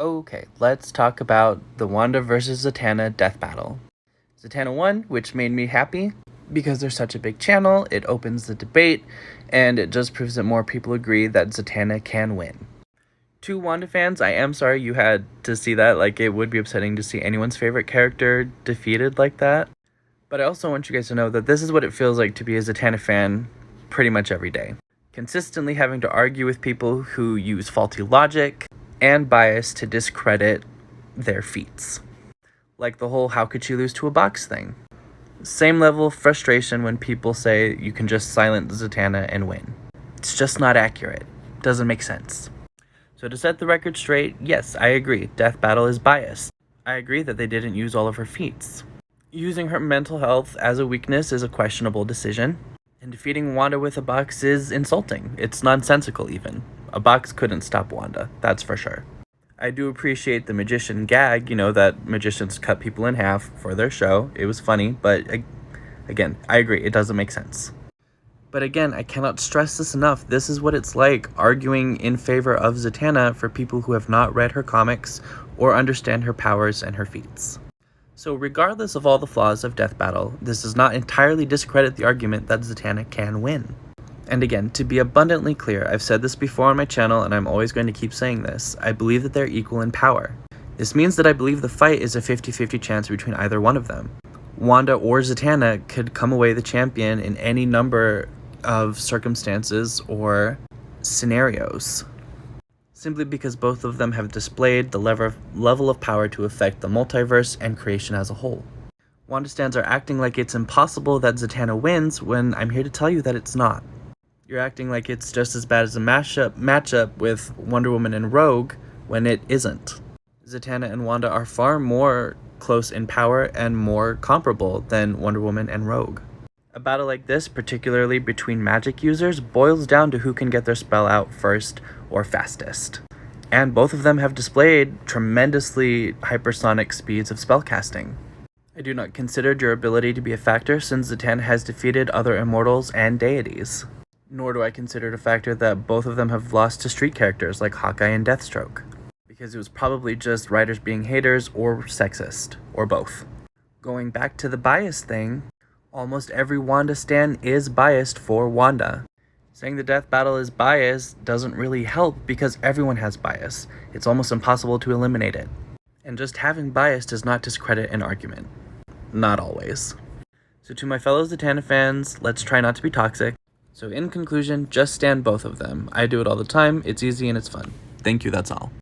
Okay, let's talk about the Wanda versus Zatanna death battle. Zatanna won, which made me happy because they're such a big channel, it opens the debate, and it just proves that more people agree that Zatanna can win. To Wanda fans, I am sorry you had to see that. Like, it would be upsetting to see anyone's favorite character defeated like that. But I also want you guys to know that this is what it feels like to be a Zatanna fan pretty much every day. Consistently having to argue with people who use faulty logic and bias to discredit their feats. Like the whole "how could she lose to a box" thing. Same level of frustration when people say you can just silence Zatanna and win. It's just not accurate. Doesn't make sense. So to set the record straight, yes, I agree, Death Battle is biased. I agree that they didn't use all of her feats. Using her mental health as a weakness is a questionable decision, and defeating Wanda with a box is insulting. It's nonsensical even. A box couldn't stop Wanda, that's for sure. I do appreciate the magician gag, that magicians cut people in half for their show. It was funny, but again, I agree, it doesn't make sense. But again, I cannot stress this enough. This is what it's like arguing in favor of Zatanna for people who have not read her comics or understand her powers and her feats. So regardless of all the flaws of Death Battle, this does not entirely discredit the argument that Zatanna can win. And again, to be abundantly clear, I've said this before on my channel and I'm always going to keep saying this, I believe that they're equal in power. This means that I believe the fight is a 50-50 chance between either one of them. Wanda or Zatanna could come away the champion in any number of circumstances or scenarios, simply because both of them have displayed the level of power to affect the multiverse and creation as a whole. Wanda stands are acting like it's impossible that Zatanna wins when I'm here to tell you that it's not. You're acting like it's just as bad as a matchup with Wonder Woman and Rogue when it isn't. Zatanna and Wanda are far more close in power and more comparable than Wonder Woman and Rogue. A battle like this, particularly between magic users, boils down to who can get their spell out first or fastest. And both of them have displayed tremendously hypersonic speeds of spellcasting. I do not consider durability to be a factor since Zatanna has defeated other immortals and deities. Nor do I consider it a factor that both of them have lost to street characters like Hawkeye and Deathstroke, because it was probably just writers being haters or sexist, or both. Going back to the bias thing, almost every Wanda stan is biased for Wanda. Saying the Death Battle is biased doesn't really help because everyone has bias. It's almost impossible to eliminate it. And just having bias does not discredit an argument. Not always. So to my fellow Zatanna fans, let's try not to be toxic. So in conclusion, just stan both of them. I do it all the time, it's easy and it's fun. Thank you, that's all.